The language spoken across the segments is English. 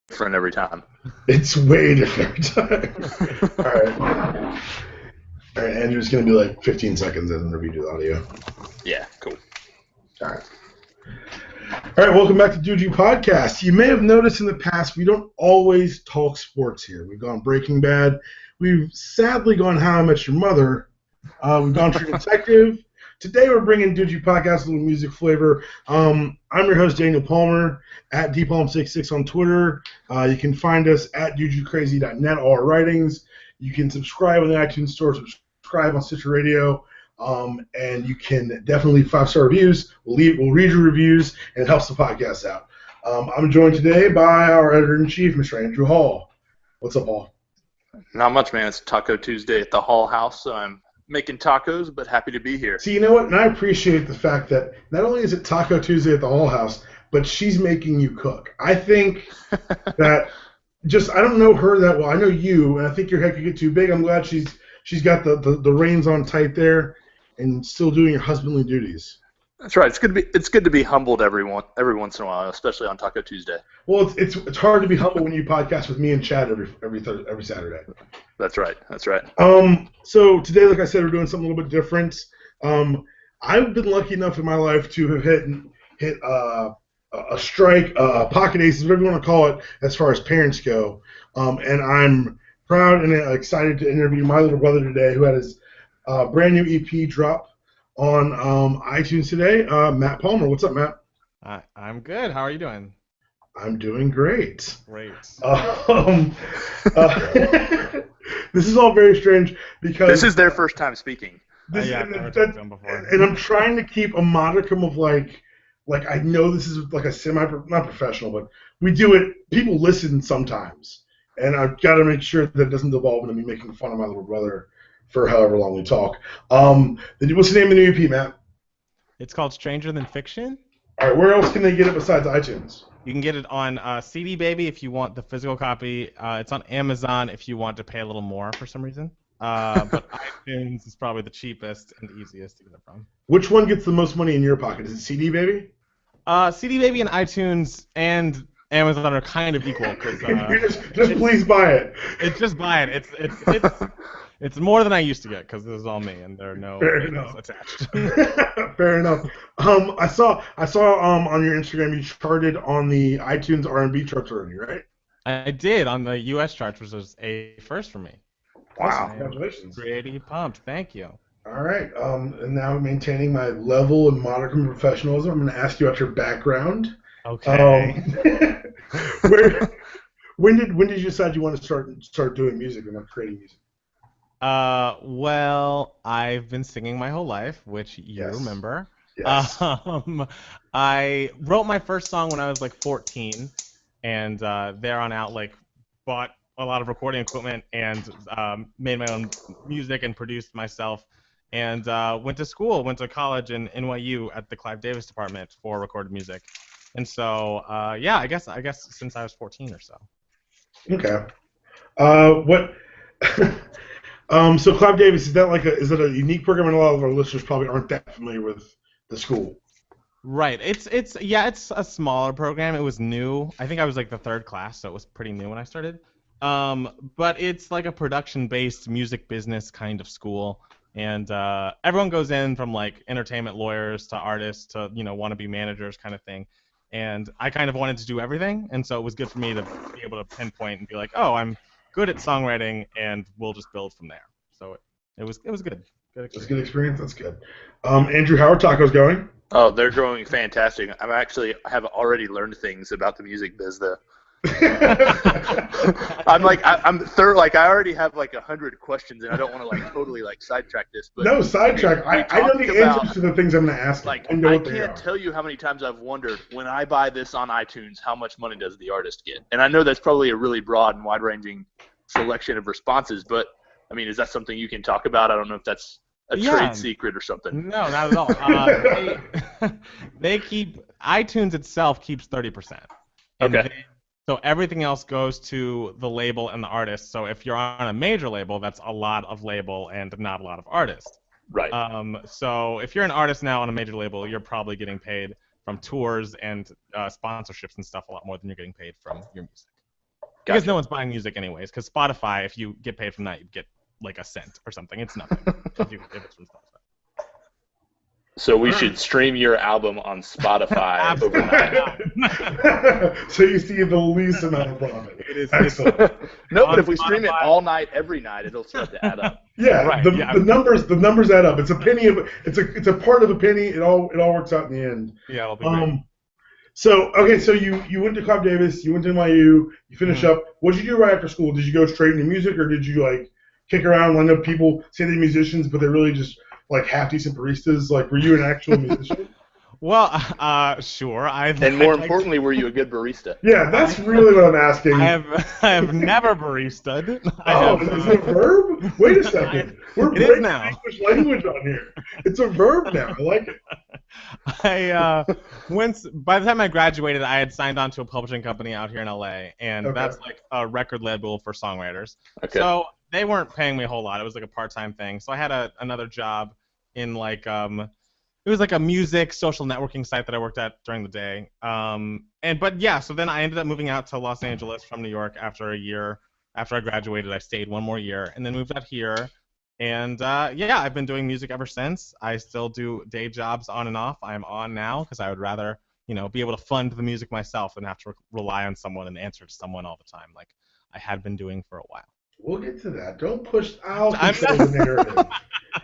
different every time. It's way different every time. All right. All right, Andrew's going to be like 15 seconds and then redo the audio. Yeah, cool. All right. All right, welcome back to DYP Podcast. You may have noticed in the past we don't always talk sports here. We've gone Breaking Bad. We've sadly gone How I Met Your Mother. We've gone True Detective. Today we're bringing DYP Podcast a little music flavor. I'm your host, Daniel Palmer, at dpalm66 on Twitter. You can find us at DYPCrazy.net, all our writings. You can subscribe on the iTunes Store, subscribe on Stitcher Radio. And you can definitely leave 5-star reviews. We'll read your reviews, and it helps the podcast out. I'm joined today by our editor-in-chief, Mr. Andrew Hall. What's up, Hall? Not much, man. It's Taco Tuesday at the Hall House, so I'm making tacos, but happy to be here. See, you know what? And I appreciate the fact that not only is it Taco Tuesday at the Hall House, but she's making you cook. I think that I don't know her that well. I know you, and I think your head could get too big. I'm glad she's got the reins on tight there and still doing your husbandly duties. That's right. It's good to be humbled every once in a while, especially on Taco Tuesday. Well, it's hard to be humble when you podcast with me and Chad every Saturday. That's right. So today, like I said, we're doing something a little bit different. I've been lucky enough in my life to have hit a strike, pocket aces, whatever you want to call it, as far as parents go. And I'm proud and excited to interview my little brother today, who had his brand new EP drop on iTunes today. Matt Palmer. What's up, Matt? I'm good. How are you doing? I'm doing great. Great. This is all very strange because this is their first time speaking. Yeah, I've never talked to them before. And I'm trying to keep a modicum of like I know this is like a not professional, but we do it. People listen sometimes, and I've got to make sure that it doesn't devolve into me making fun of my little brother for however long we talk. What's the name of the new EP, Matt? It's called Stranger Than Fiction. All right, where else can they get it besides iTunes? You can get it on CD Baby if you want the physical copy. It's on Amazon if you want to pay a little more for some reason. But iTunes is probably the cheapest and easiest to get it from. Which one gets the most money in your pocket? Is it CD Baby? CD Baby and iTunes and Amazon are kind of equal. Cause, just please buy it. Just buy it. It's more than I used to get because this is all me and there are no labels attached. Fair enough. I saw on your Instagram you charted on the iTunes R&B charts already, right? I did on the U.S. charts, which was a first for me. Wow! Congratulations. Pretty pumped. Thank you. All right. And now maintaining my level and modicum of professionalism, I'm going to ask you about your background. Okay. When did you decide you want to start doing music and creating music? Well, I've been singing my whole life, which you remember. Yes. I wrote my first song when I was like 14, and there on out, bought a lot of recording equipment and made my own music and produced myself, and went to college in NYU at the Clive Davis department for recorded music, and so I guess since I was 14 or so. Okay. What? So Clive Davis, is that a unique program? And a lot of our listeners probably aren't that familiar with the school. Right. It's a smaller program. It was new. I think I was like the third class, so it was pretty new when I started. But it's like a production-based music business kind of school, and everyone goes in from like entertainment lawyers to artists to wanna-be managers kind of thing. And I kind of wanted to do everything, and so it was good for me to be able to pinpoint and be like, oh, I'm good at songwriting, and we'll just build from there. So it was good. It's a good experience. That's good. Andrew, how are tacos going? Oh, they're growing fantastic. I have already learned things about the music biz, though. I already have like 100 questions, and I don't want to like totally like sidetrack this. But no, sidetrack. I know the answers to the things I'm going to ask. Like, I can't tell you how many times I've wondered, when I buy this on iTunes, how much money does the artist get? And I know that's probably a really broad and wide-ranging selection of responses, but I mean, is that something you can talk about? I don't know if that's a trade secret or something. No, not at all. iTunes itself keeps 30%. Okay. So everything else goes to the label and the artist. So if you're on a major label, that's a lot of label and not a lot of artist. Right. So if you're an artist now on a major label, you're probably getting paid from tours and sponsorships and stuff a lot more than you're getting paid from your music. Because no one's buying music anyways. Because Spotify, if you get paid from that, you get like a cent or something. It's nothing if it's from Spotify. So we should stream your album on Spotify overnight. So you see the least amount of profit. It is Excellent. No, but if we stream it all night, every night, it'll start to add up. Yeah, Right, the numbers add up. It's a penny it's a part of a penny. It all works out in the end. Yeah, it'll be great. So you went to Cobb Davis, you went to NYU, you finished up. What did you do right after school? Did you go straight into music, or did you like kick around, line up people, say they're musicians, but they're really just like half decent baristas? Like, were you an actual musician? Well, sure. And more importantly, were you a good barista? Yeah, that's really what I'm asking. I have never baristaed. Is it a verb? Wait a second. We're breaking English language on here. It's a verb now. I like it. By the time I graduated, I had signed on to a publishing company out here in LA, and that's like a record label for songwriters. Okay. So they weren't paying me a whole lot. It was like a part-time thing. So I had another job in like it was like a music social networking site that I worked at during the day. So then I ended up moving out to Los Angeles from New York after a year. After I graduated, I stayed one more year and then moved out here. And I've been doing music ever since. I still do day jobs on and off. I'm on now because I would rather, be able to fund the music myself than have to rely on someone and answer to someone all the time, like I had been doing for a while. We'll get to that. Don't push. I'll control the narrative.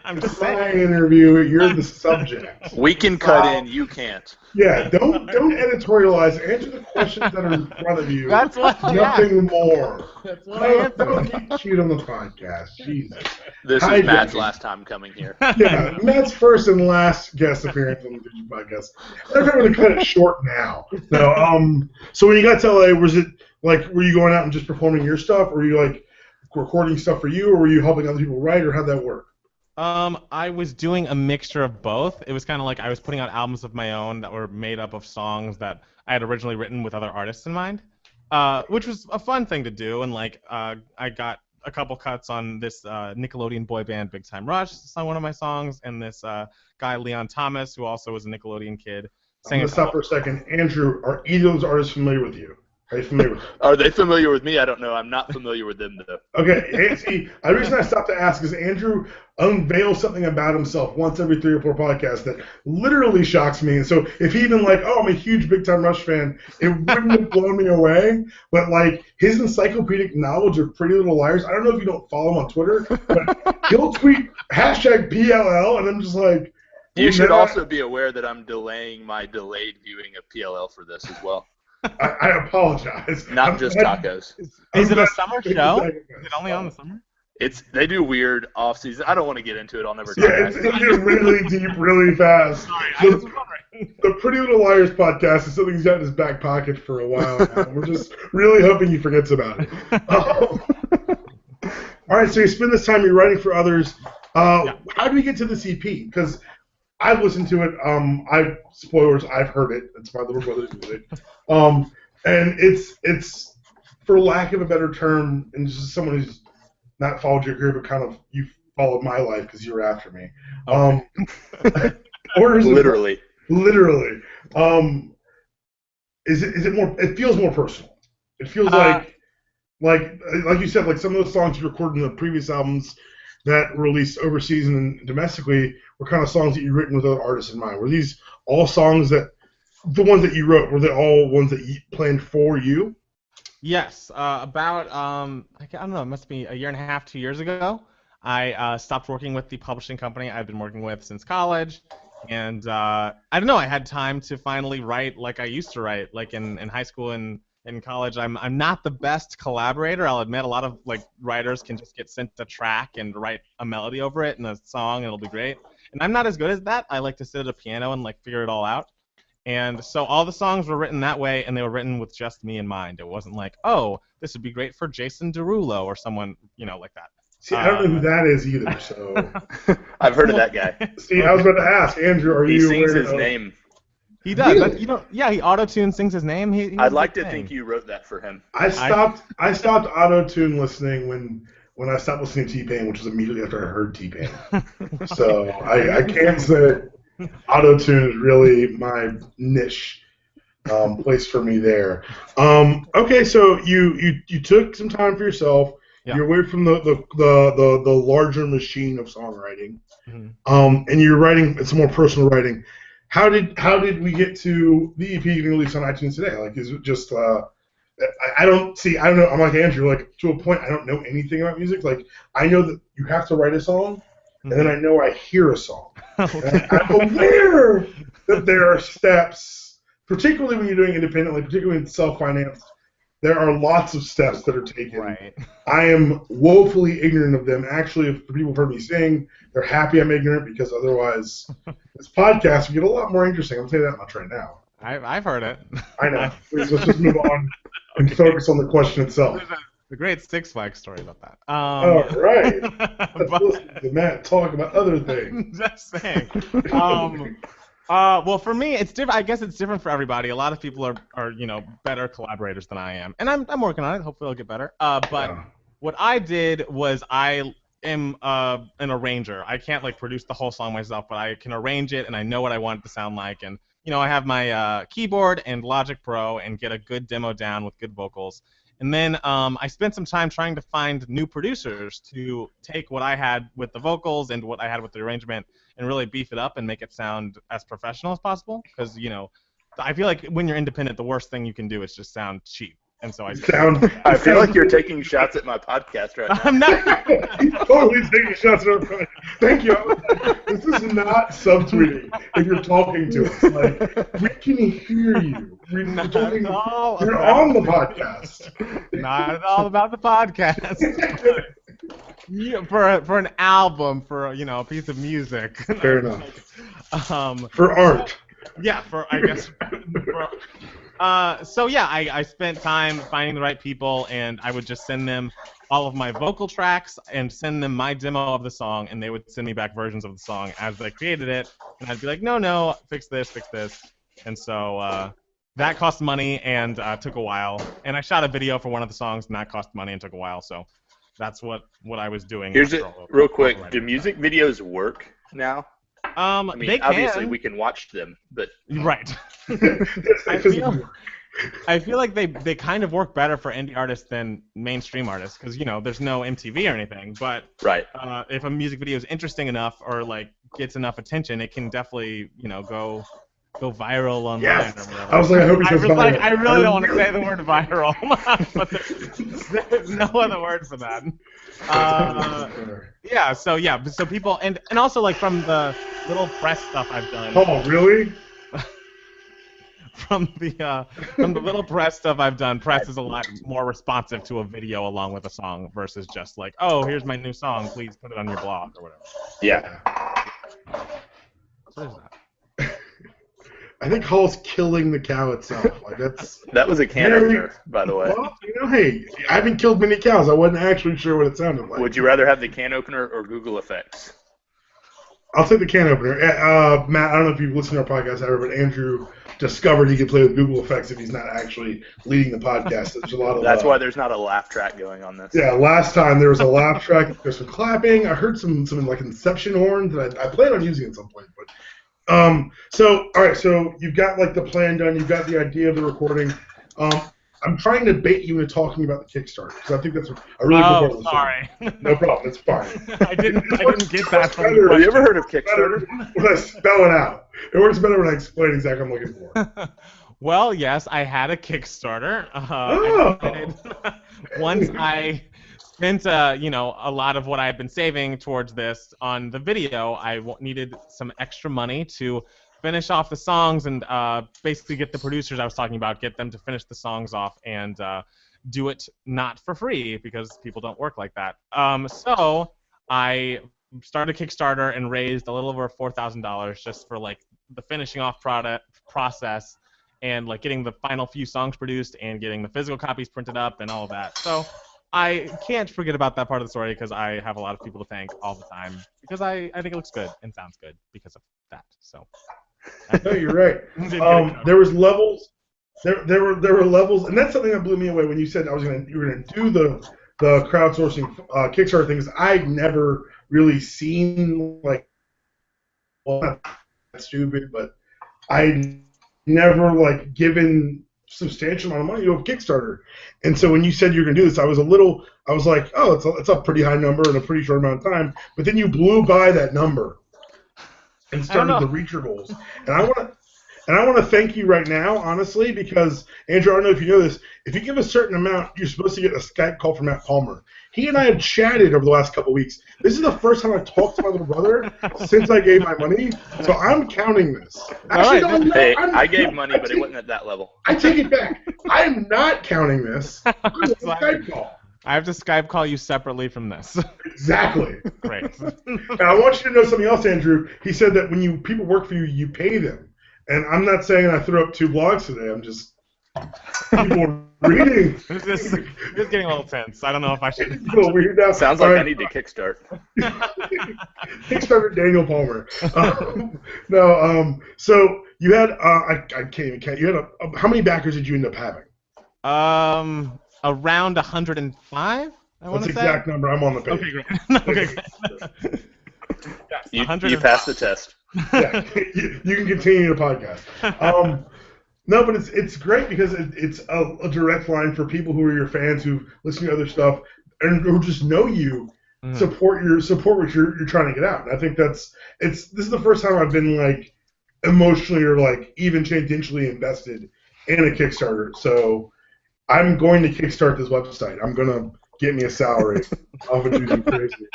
I'm just saying. My interview. You're the subject. We can cut in. You can't. Yeah. Don't editorialize. Answer the questions that are in front of you. That's what. Nothing more. That's what I answered. Don't get cute on the podcast. Jesus. This is Matt's last time coming here. Yeah, Matt's first and last guest appearance on the DYP podcast. I'm going to cut it short now. No. So when you got to LA, was it like were you going out and just performing your stuff, or were you like recording stuff for you, or were you helping other people write, or how'd that work? I was doing a mixture of both. It was kind of like I was putting out albums of my own that were made up of songs that I had originally written with other artists in mind, which was a fun thing to do. And like I got a couple cuts on this Nickelodeon boy band Big Time Rush sung one of my songs, and this guy Leon Thomas, who also was a Nickelodeon kid. I'm going to stop for a second. Andrew, are either of those artists familiar with you? Are you familiar with them? Are they familiar with me? I don't know. I'm not familiar with them, though. Okay. See, the reason I stopped to ask is Andrew unveils something about himself once every 3 or 4 podcasts that literally shocks me. And so if he even like, I'm a huge Big Time Rush fan, it wouldn't have blown me away. But like his encyclopedic knowledge of Pretty Little Liars, I don't know if you don't follow him on Twitter, but he'll tweet #PLL, and I'm just like. You should also be aware that I'm delaying my delayed viewing of PLL for this as well. I apologize. Not just tacos. Is it a summer show? Is it only on the summer? They do weird off season. I don't want to get into it. I'll never. Yeah, it's really deep, really fast. Sorry, the Pretty Little Liars podcast is something he's got in his back pocket for a while now. We're just really hoping he forgets about it. All right, so you spend this time you're writing for others. How do we get to this EP? Because I've listened to it. Spoilers. I've heard it. It's my little brother's music. And it's for lack of a better term, and just someone who's not followed your career, but kind of you followed my life because you were after me. Orders literally. Literally. Is it more? It feels more personal. It feels like you said, like some of those songs you recorded in the previous albums that were released overseas and domestically were kind of songs that you'd written with other artists in mind. Were these all songs the ones that you wrote, were they all ones that you planned for you? Yes. About, I don't know, it must be a year and a half, 2 years ago, I stopped working with the publishing company I've been working with since college. And I don't know, I had time to finally write like I used to write, like in high school and in college. I'm not the best collaborator, I'll admit. A lot of like writers can just get sent a track and write a melody over it and a song and it'll be great. And I'm not as good as that. I like to sit at a piano and like figure it all out. And so all the songs were written that way, and they were written with just me in mind. It wasn't like, oh, this would be great for Jason Derulo or someone, like that. See, I don't know who that is either, so. I've heard of that guy. See, I was about to ask, Andrew, are you aware? He sings his name. He does. Really? He auto-tune, sings his name. I'd like to think you wrote that for him. I stopped auto-tune listening when I stopped listening to T-Pain, which was immediately after I heard T-Pain. So I can't say auto-tune is really my niche. place for me there. Okay, so you took some time for yourself. Yeah. You're away from the larger machine of songwriting, and you're writing. It's more personal writing. How did we get to the EP getting released on iTunes today? Like, is it just I don't know. I'm like Andrew. Like, to a point, I don't know anything about music. Like, I know that you have to write a song, and then I know I hear a song. Okay. I'm aware that there are steps, particularly when you're doing independently, particularly in self-financed. There are lots of steps that are taken. Right. I am woefully ignorant of them. Actually, if people have heard me sing, they're happy I'm ignorant, because otherwise this podcast would get a lot more interesting. I'll tell you that much right now. I've heard it. I know. Please, let's just move on and focus on the question itself. There's a great Six Flags story about that. All right. Let's listen to Matt talk about other things. Just saying. Well, for me, it's different. I guess it's different for everybody. A lot of people are better collaborators than I am, and I'm working on it. Hopefully, I'll get better. But what I did was I am an arranger. I can't produce the whole song myself, but I can arrange it, and I know what I want it to sound like. And I have my keyboard and Logic Pro, and get a good demo down with good vocals. And then I spent some time trying to find new producers to take what I had with the vocals and what I had with the arrangement and really beef it up and make it sound as professional as possible. Because, I feel like when you're independent, the worst thing you can do is just sound cheap. And so I feel like you're taking shots at my podcast right now. I'm not. Totally taking shots at our podcast. Thank you. This is not subtweeting if you're talking to us. Like, we can hear you. You're on the podcast. Not at all about the podcast. For an album, for a piece of music. Fair enough. For art. Yeah, I guess. So yeah, I spent time finding the right people, and I would just send them all of my vocal tracks and send them my demo of the song, and they would send me back versions of the song as they created it, and I'd be like, no, fix this. And so that cost money and took a while. And I shot a video for one of the songs, and that cost money and took a while. So that's what I was doing. Here's it real quick. Do music videos work now? I mean, they can. Obviously we can watch them, but right. I feel like they kind of work better for indie artists than mainstream artists, because there's no MTV or anything. But right. If a music video is interesting enough or gets enough attention, it can definitely go viral online. Yes. Or whatever. I was like, I hope it goes viral. I really don't want to say the word viral, but there's no other word for that. So people and also from the little press stuff I've done. Oh, really? From the little press stuff I've done, press is a lot more responsive to a video along with a song versus just here's my new song, please put it on your blog or whatever. Yeah. What is that? I think Hall's killing the cow itself. That was a can opener, by the way. Well, hey, I haven't killed many cows. I wasn't actually sure what it sounded like. Would you rather have the can opener or Google Effects? I'll take the can opener. Matt, I don't know if you've listened to our podcast ever, but Andrew discovered he could play with Google Effects if he's not actually leading the podcast. There's a lot of. That's why there's not a laugh track going on this. Yeah, last time there was a laugh track. There's some clapping. I heard some Inception horns that I plan on using at some point, but. So all right, so you've got the plan done, you've got the idea of the recording. I'm trying to bait you into talking about the Kickstarter, because I think that's a really good part of the sorry. story. No problem, it's fine. I didn't get that from you. Have you ever heard of Kickstarter? When I spell it out. It works better when I explain exactly what I'm looking for. Well, yes, I had a Kickstarter. Once I spent a lot of what I had been saving towards this on the video, I needed some extra money to finish off the songs and basically get the producers I was talking about, get them to finish the songs off and do it not for free, because people don't work like that. So I started a Kickstarter and raised a little over $4,000 just for the finishing off process and getting the final few songs produced and getting the physical copies printed up and all of that. So I can't forget about that part of the story, because I have a lot of people to thank all the time, because I think it looks good and sounds good because of that. So. No, you're right. There was levels. There were levels, and that's something that blew me away when you said you were gonna do the crowdsourcing Kickstarter things. I'd never really seen not stupid, but I never like given substantial amount of money to a Kickstarter. And so when you said you're going to do this, I was like, oh, it's a pretty high number in a pretty short amount of time. But then you blew by that number and started to reach your goals. And I want to thank you right now, honestly, because, Andrew, I don't know if you know this, if you give a certain amount, you're supposed to get a Skype call from Matt Palmer. He and I have chatted over the last couple of weeks. This is the first time I've talked to my little brother since I gave my money, so I'm counting this. Actually, I gave money, but it wasn't at that level. I take it back. I'm not counting this. I'm a Skype call. I have to Skype call you separately from this. Exactly. Great. And I want you to know something else, Andrew. He said that when people work for you, you pay them. And I'm not saying I threw up 2 blogs today. I'm just people reading. This is getting a little tense. I don't know if I should. Sounds like I need to kickstart. Kickstarter Daniel Palmer. So you had I can't even count. You had how many backers did you end up having? Around 105. That's the exact number. I'm on the page. Okay, great. You passed the test. Yeah, you can continue the podcast. No, but it's great because it's a direct line for people who are your fans who listen to other stuff and who just know you, support what you're trying to get out. And I think this is the first time I've been like emotionally or like even tangentially invested in a Kickstarter. So I'm going to kickstart this website. I'm gonna get me a salary off of Juju Crazy.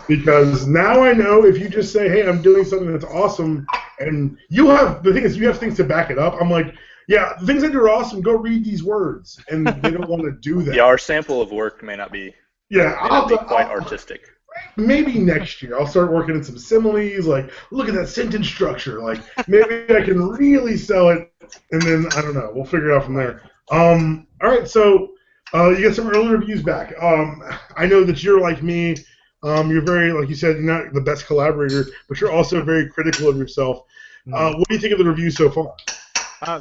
Because now I know if you just say, hey, I'm doing something that's awesome, and the thing is, you have things to back it up. I'm like, yeah, the things that are awesome, go read these words. And they don't want to do that. Yeah, our sample of work may not be, quite artistic. Maybe next year I'll start working in some similes, like, look at that sentence structure. Like, maybe I can really sell it, and then, I don't know, we'll figure it out from there. All right, so you got some early reviews back. I know that you're like me. You're very, like you said, you're not the best collaborator, but you're also very critical of yourself. What do you think of the reviews so far?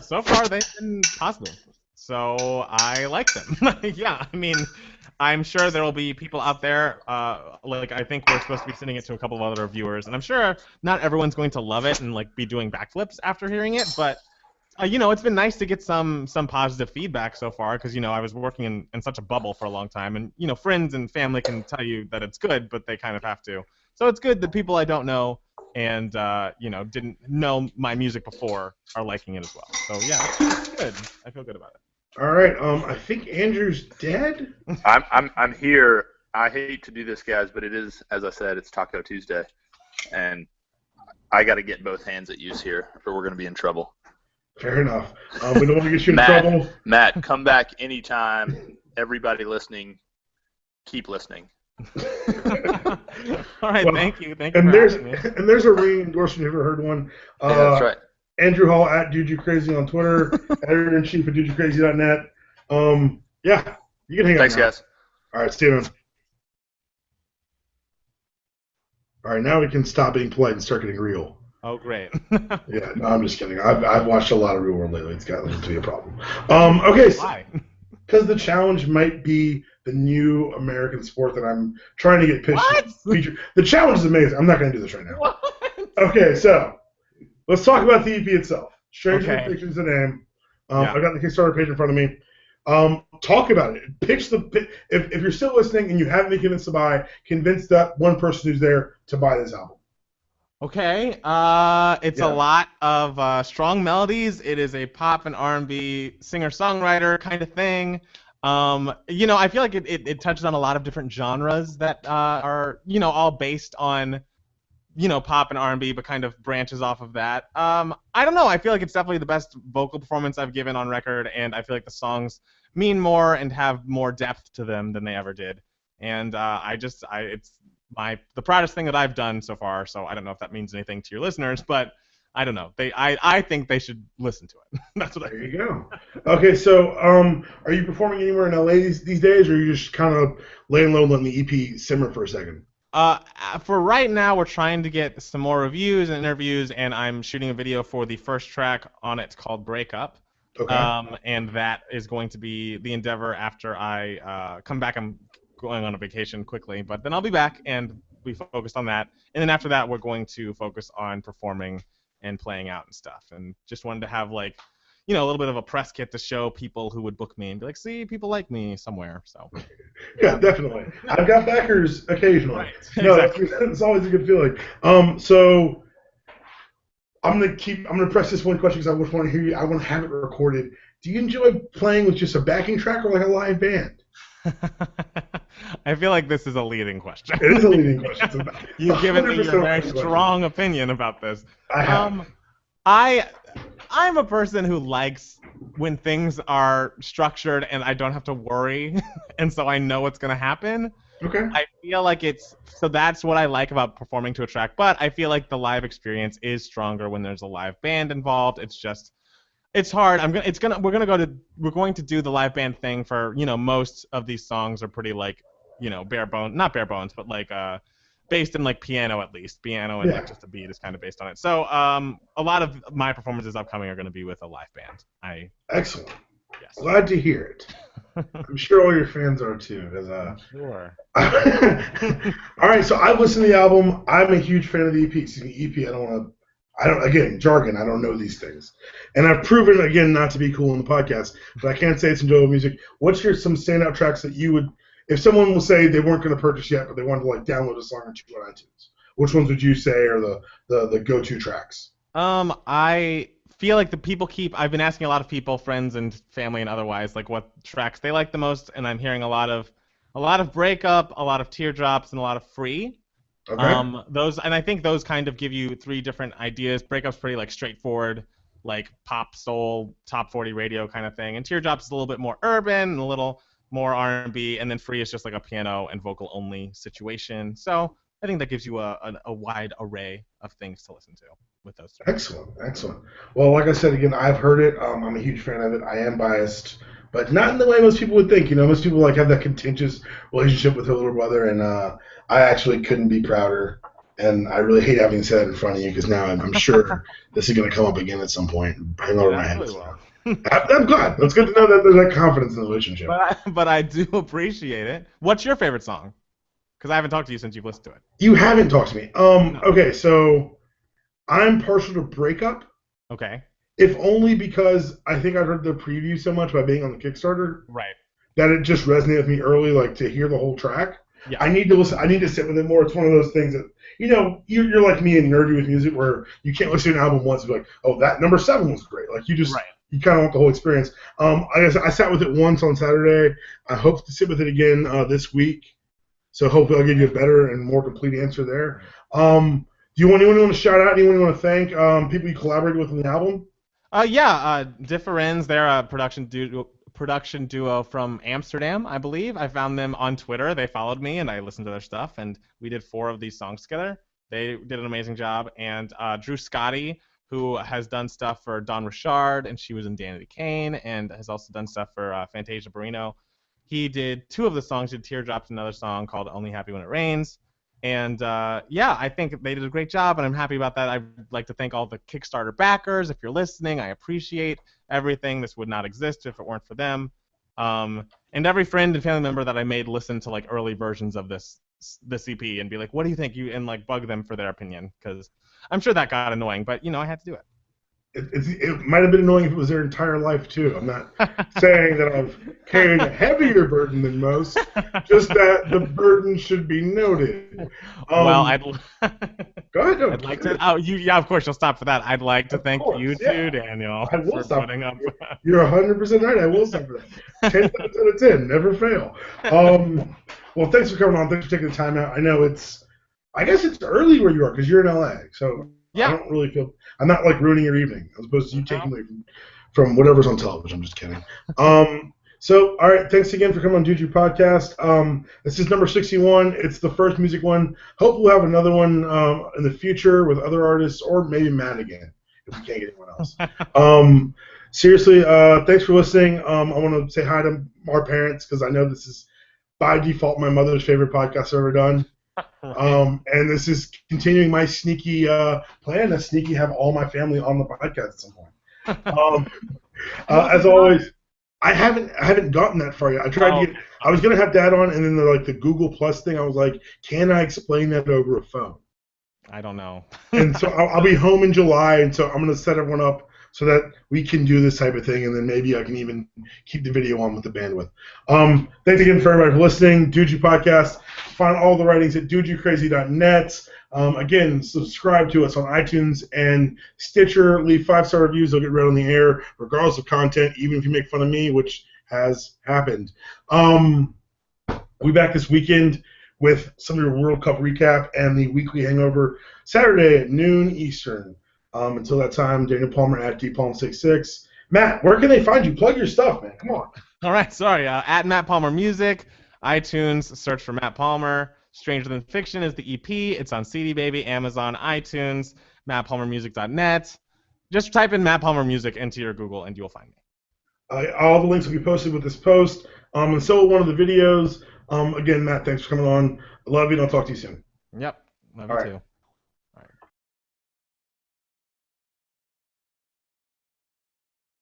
So far, they've been positive. So I like them. Yeah, I mean, I'm sure there will be people out there, like I think we're supposed to be sending it to a couple of other reviewers, and I'm sure not everyone's going to love it and like be doing backflips after hearing it, but it's been nice to get some positive feedback so far because, I was working in such a bubble for a long time. And, friends and family can tell you that it's good, but they kind of have to. So it's good that people I don't know and, didn't know my music before are liking it as well. So, yeah, it's good. I feel good about it. All right. I think Andrew's dead. I'm here. I hate to do this, guys, but it is, as I said, it's Taco Tuesday. And I got to get both hands at use here or we're going to be in trouble. Fair enough. We don't want to get you in trouble. Matt, come back anytime. Everybody listening, keep listening. All right, thank you. Thank you and for having me. And there's a re-endorsement. Have you ever heard one? Yeah, that's right. Andrew Hall at Juju Crazy on Twitter, editor-in-chief at JujuCrazy.net. Yeah, you can hang out. Thanks, guys. All right, Steven. All right, now we can stop being polite and start getting real. Oh, great. Yeah, no, I'm just kidding. I've watched a lot of Real World lately. It's gotten to be a problem. Okay, why? Because the challenge might be the new American sport that I'm trying to get featured. The challenge is amazing. I'm not going to do this right now. What? Okay, so let's talk about the EP itself. Stranger Than Fiction is the name. I got the Kickstarter page in front of me. Talk about it. If you're still listening and you haven't been convinced to buy, convince that one person who's there to buy this album. Okay, it's a lot of strong melodies. It is a pop and R&B singer-songwriter kind of thing. I feel like it touches on a lot of different genres that are, all based on, pop and R&B, but kind of branches off of that. I don't know. I feel like it's definitely the best vocal performance I've given on record, and I feel like the songs mean more and have more depth to them than they ever did. And it's the proudest thing that I've done so far, so I don't know if that means anything to your listeners, but I don't know. I think they should listen to it. That's what There you go. Okay, so are you performing anywhere in LA these days, or are you just kind of laying low, letting the EP simmer for a second? For right now, we're trying to get some more reviews and interviews, and I'm shooting a video for the first track on it called Break Up. Okay. And that is going to be the endeavor after I come back. I'm going on a vacation quickly, but then I'll be back and be focused on that. And then after that, we're going to focus on performing and playing out and stuff. And just wanted to have like a little bit of a press kit to show people who would book me and be like, see, people like me somewhere. So. Yeah, definitely. I've got backers occasionally. Right. No, Exactly. that's always a good feeling. So I'm gonna press this one question because I just want to hear you. I want to have it recorded. Do you enjoy playing with just a backing track or like a live band? I feel like this is a leading question. It is a leading question. You've given me your 100% very question. strong opinion about this. I have. I'm a person who likes when things are structured and I don't have to worry, and so I know what's gonna happen. Okay. I feel like so that's what I like about performing to a track, but I feel like the live experience is stronger when there's a live band involved. It's hard. We're going to do the live band thing for, most of these songs are pretty like, not bare bones, but like based in like piano at least. Piano and like just a beat is kind of based on it. So a lot of my performances upcoming are going to be with a live band. Excellent. Yes. Glad to hear it. I'm sure all your fans are too. Sure. All right, so I've listened to the album. I'm a huge fan of the EP. Excuse me, EP. Again, jargon. I don't know these things, and I've proven again not to be cool in the podcast. But I can't say it's enjoyable music. What's some standout tracks that you would, if someone will say they weren't going to purchase yet, but they wanted to like download a song or two on iTunes? Which ones would you say are the go-to tracks? I feel like I've been asking a lot of people, friends and family and otherwise, like what tracks they like the most, and I'm hearing a lot of Breakup, a lot of Teardrops, and a lot of Free. Okay. And I think those kind of give you three different ideas. Breakup's pretty like straightforward, like pop, soul, top 40 radio kind of thing, and Teardrops is a little bit more urban and a little more R&B, and then Free is just like a piano and vocal only situation. So I think that gives you a wide array of things to listen to with those three. Excellent. Well, like I said, again, I've heard it. I'm a huge fan of it. I am biased, but not in the way most people would think. Most people like have that contentious relationship with her little brother, and I actually couldn't be prouder. And I really hate having said it in front of you because now I'm sure this is going to come up again at some point and hang over my head. I'm glad. It's good to know that there's that confidence in the relationship. But I do appreciate it. What's your favorite song? Because I haven't talked to you since you've listened to it. You haven't talked to me. No. Okay, so I'm partial to Breakup. Okay. If only because I think I heard the preview so much by being on the Kickstarter. Right. That it just resonated with me early, like to hear the whole track. Yeah. I need to listen. I need to sit with it more. It's one of those things that, you're like me and nerdy with music where you can't listen to an album once and be like, oh, that number 7 was great. Like you kind of want the whole experience. I sat with it once on Saturday. I hope to sit with it again this week. So hopefully I'll give you a better and more complete answer there. Do you want anyone to shout out? Anyone you want to thank? People you collaborated with on the album? Differens. They're a production duo from Amsterdam, I believe. I found them on Twitter. They followed me, and I listened to their stuff, and we did 4 of these songs together. They did an amazing job. And Drew Scotty, who has done stuff for Dawn Richard, and she was in Danity Kane, and has also done stuff for Fantasia Barrino. He did 2 of the songs. He did Teardrops, another song called Only Happy When It Rains. And I think they did a great job, and I'm happy about that. I'd like to thank all the Kickstarter backers. If you're listening, I appreciate everything. This would not exist if it weren't for them. And every friend and family member that I made listen to like early versions of this EP and be like, "What do you think?" And like bug them for their opinion, because I'm sure that got annoying, but I had to do it. It might have been annoying if it was their entire life too. I'm not saying that I've carried a heavier burden than most, just that the burden should be noted. Well, go ahead. I'd like to. Oh, of course, you'll stop for that. I'd like to thank you too, Daniel. I will for stop. Putting up. You're 100% right. I will stop for that. 10 times out of 10, never fail. Well, thanks for coming on. Thanks for taking the time out. I know I guess it's early where you are because you're in LA, so. Yeah. I don't really feel. I'm not like ruining your evening as opposed to you taking away from whatever's on television. I'm just kidding. So, all right. Thanks again for coming on DYP Podcast. This is number 61. It's the first music one. Hope we'll have another one in the future with other artists or maybe Matt again if we can't get anyone else. Seriously, thanks for listening. I want to say hi to our parents because I know this is by default my mother's favorite podcast I've ever done. And this is continuing my sneaky plan to sneaky have all my family on the podcast at some point. As always, I haven't gotten that far yet. I tried to get. I was gonna have Dad on, and then the Google Plus thing. I was like, can I explain that over a phone? I don't know. And so I'll be home in July, and so I'm gonna set everyone up so that we can do this type of thing, and then maybe I can even keep the video on with the bandwidth. Thanks again for everybody for listening. Duji Podcast. Find all the writings at dujicrazy.net. Again, subscribe to us on iTunes and Stitcher. Leave 5-star reviews. They'll get read on the air, regardless of content, even if you make fun of me, which has happened. We'll be back this weekend with some of your World Cup recap and the weekly hangover Saturday at noon Eastern. Until that time, Daniel Palmer at dpalm66. Matt, where can they find you? Plug your stuff, man. Come on. All right, sorry. At Matt Palmer Music, iTunes, search for Matt Palmer. Stranger Than Fiction is the EP. It's on CD Baby, Amazon, iTunes, mattpalmermusic.net. Just type in Matt Palmer Music into your Google, and you'll find me. All the links will be posted with this post. And so will one of the videos. Again, Matt, thanks for coming on. I love you, and I'll talk to you soon. Yep, love you too.